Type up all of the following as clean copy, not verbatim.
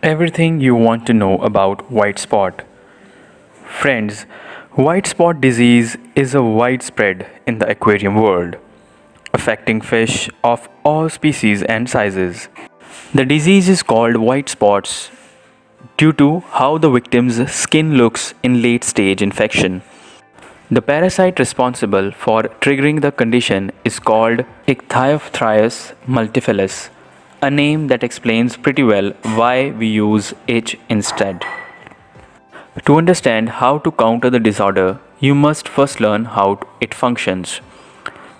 Everything you want to know about white spot. Friends, white spot disease is a widespread in the aquarium world, affecting fish of all species and sizes. The disease is called white spots due to how the victim's skin looks in late stage infection. The parasite responsible for triggering the condition is called Ichthyophthirius multifilus, a name that explains pretty well why we use H instead. To understand how to counter the disorder, you must first learn how it functions.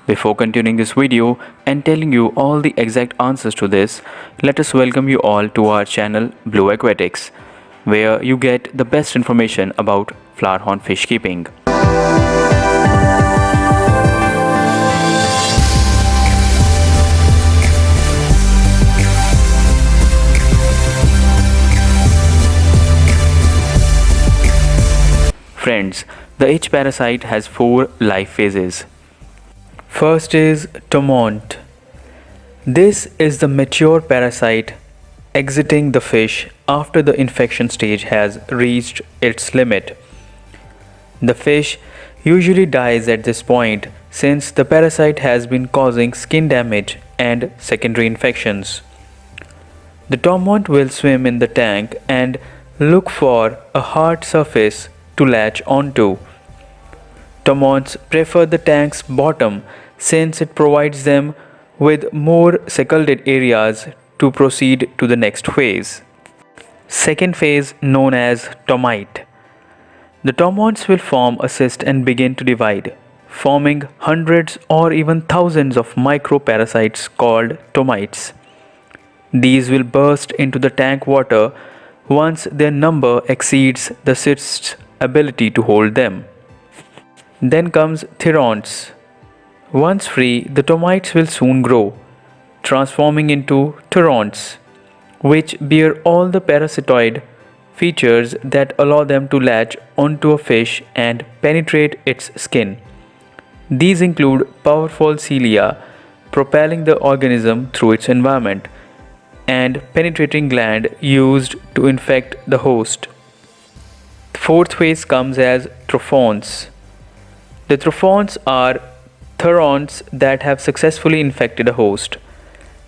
Before continuing this video and telling you all the exact answers to this, let us welcome you all to our channel Blue Aquatics, where you get the best information about flowerhorn fish keeping. Friends, the H parasite has 4 life phases. First is torment. This is the mature parasite exiting the fish after the infection stage has reached its limit. The fish usually dies at this point since the parasite has been causing skin damage and secondary infections. The torment will swim in the tank and look for a hard surface to latch onto. Torments prefer the tank's bottom since it provides them with more secluded areas to proceed to the next phase. Second phase, known as termite. The torments will form a cyst and begin to divide, forming hundreds or even thousands of microparasites called termites. These will burst into the tank water once their number exceeds the cyst's ability to hold them. Then comes theronts. Once free, the termites will soon grow, transforming into theronts, which bear all the parasitoid features that allow them to latch onto a fish and penetrate its skin. These include powerful cilia propelling the organism through its environment and penetrating gland used to infect the host. The fourth phase comes as trophons. The trophons are theronts that have successfully infected a host.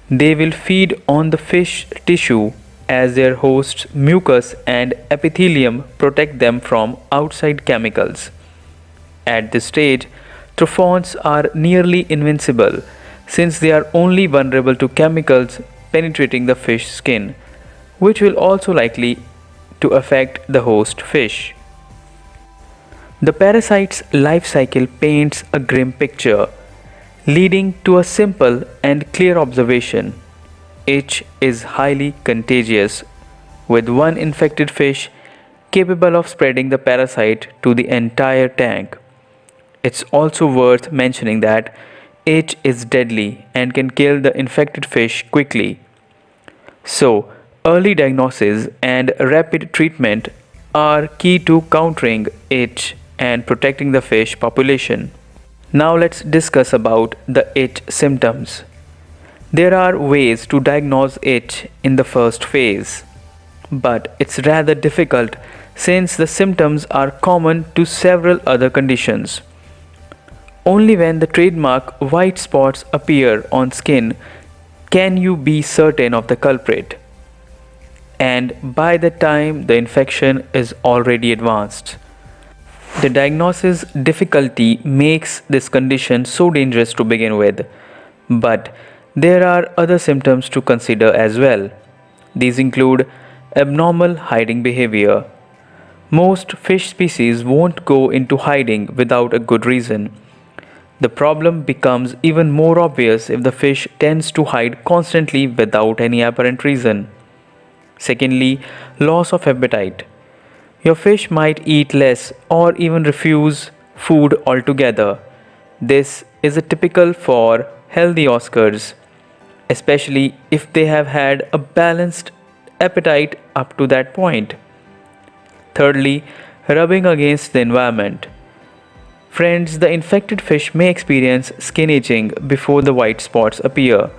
They will feed on the fish tissue as their host's mucus and epithelium protect them from outside chemicals. At this stage, trophons are nearly invincible since they are only vulnerable to chemicals penetrating the fish skin, which will also likely to affect the host fish. The parasite's life cycle paints a grim picture, leading to a simple and clear observation. H is highly contagious, with one infected fish capable of spreading the parasite to the entire tank. It's also worth mentioning that H is deadly and can kill the infected fish quickly. So, early diagnosis and rapid treatment are key to countering H and protecting the fish population. Now let's discuss about the H symptoms. There are ways to diagnose H in the first phase, but it's rather difficult since the symptoms are common to several other conditions. Only when the trademark white spots appear on skin can you be certain of the culprit, and by the time the infection is already advanced. The diagnosis difficulty makes this condition so dangerous to begin with, but there are other symptoms to consider as well. These include abnormal hiding behavior. Most fish species won't go into hiding without a good reason. The problem becomes even more obvious if the fish tends to hide constantly without any apparent reason. Secondly, loss of appetite. Your fish might eat less or even refuse food altogether. This is a typical for healthy Oscars, especially if they have had a balanced appetite up to that point. Thirdly, rubbing against the environment. Friends, the infected fish may experience skin aging before the white spots appear.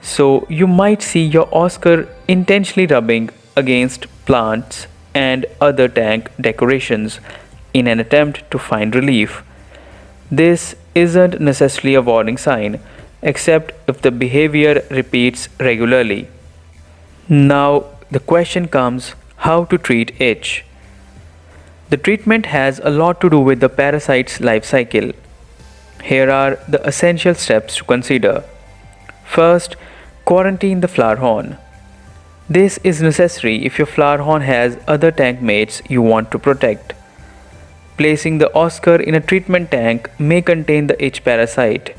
So, you might see your Oscar intentionally rubbing against plants and other tank decorations in an attempt to find relief. This isn't necessarily a warning sign, except if the behavior repeats regularly. Now, the question comes, how to treat itch? The treatment has a lot to do with the parasite's life cycle. Here are the essential steps to consider. First, quarantine the flowerhorn. This is necessary if your flowerhorn has other tank mates you want to protect. Placing the Oscar in a treatment tank may contain the itch parasite.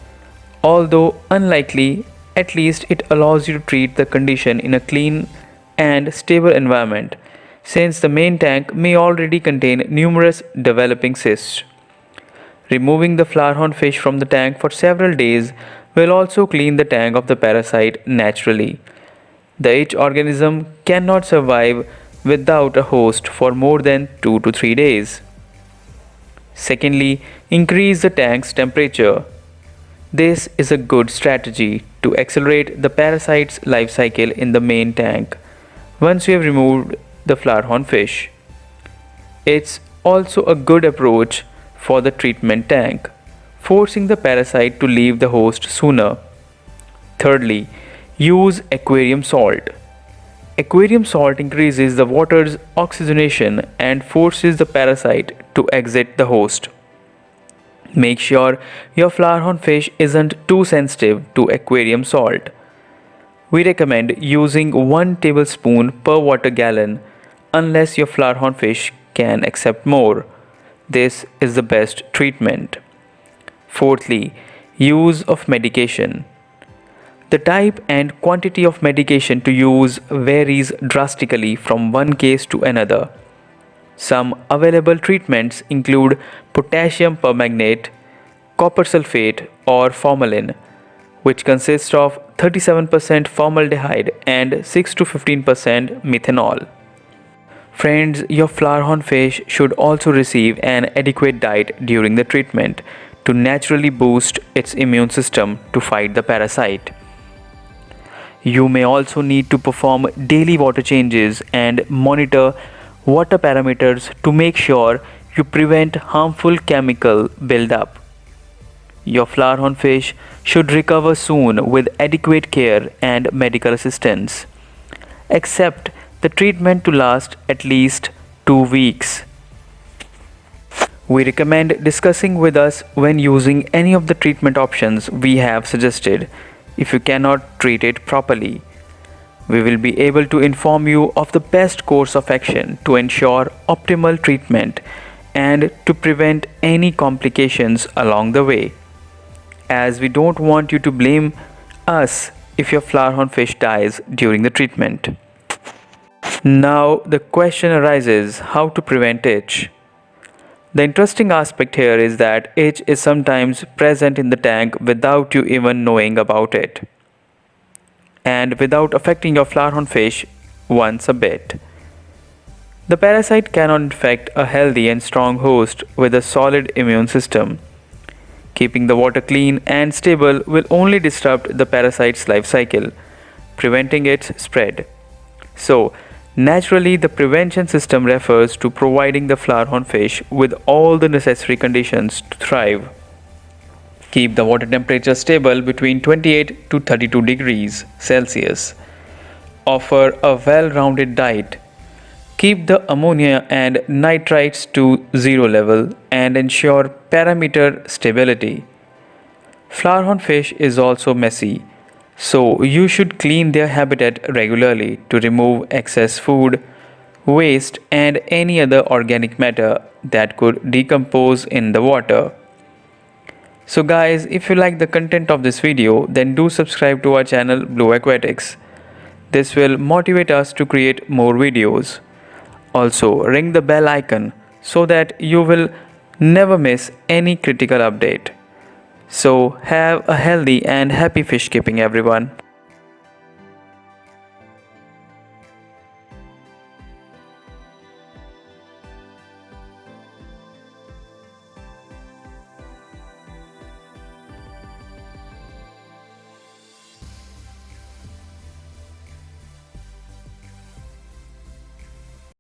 Although unlikely, at least it allows you to treat the condition in a clean and stable environment, since the main tank may already contain numerous developing cysts. Removing the flowerhorn fish from the tank for several days will also clean the tank of the parasite naturally. The itch organism cannot survive without a host for more than 2 to 3 days. Secondly, increase the tank's temperature. This is a good strategy to accelerate the parasite's life cycle in the main tank once you have removed the flowerhorn fish. It's also a good approach for the treatment tank, forcing the parasite to leave the host sooner. Thirdly, use aquarium salt. Aquarium salt increases the water's oxygenation and forces the parasite to exit the host. Make sure your flowerhorn fish isn't too sensitive to aquarium salt. We recommend using 1 tablespoon per water gallon unless your flowerhorn fish can accept more. This is the best treatment. Fourthly, use of medication. The type and quantity of medication to use varies drastically from one case to another. Some available treatments include potassium permanganate, copper sulfate, or formalin, which consists of 37% formaldehyde and 6 to 15% methanol. Friends, your flowerhorn fish should also receive an adequate diet during the treatment to naturally boost its immune system to fight the parasite. You may also need to perform daily water changes and monitor water parameters to make sure you prevent harmful chemical buildup. Your flowerhorn fish should recover soon with adequate care and medical assistance. Accept the treatment to last at least 2 weeks. We recommend discussing with us when using any of the treatment options we have suggested. If you cannot treat it properly, we will be able to inform you of the best course of action to ensure optimal treatment and to prevent any complications along the way, as we don't want you to blame us if your flowerhorn fish dies during the treatment. Now the question arises, how to prevent itch? The interesting aspect here is that itch is sometimes present in the tank without you even knowing about it, and without affecting your flowerhorn fish once a bit. The parasite cannot infect a healthy and strong host with a solid immune system. Keeping the water clean and stable will only disrupt the parasite's life cycle, preventing its spread. So, naturally, the prevention system refers to providing the flowerhorn fish with all the necessary conditions to thrive. Keep the water temperature stable between 28 to 32 degrees Celsius. Offer a well-rounded diet. Keep the ammonia and nitrites to zero level and ensure parameter stability. Flowerhorn fish is also messy, so you should clean their habitat regularly to remove excess food, waste, and any other organic matter that could decompose in the water. So guys, if you like the content of this video, then do subscribe to our channel Blue Aquatics. This will motivate us to create more videos. Also, ring the bell icon so that you will never miss any critical update. So, have a healthy and happy fish keeping, everyone.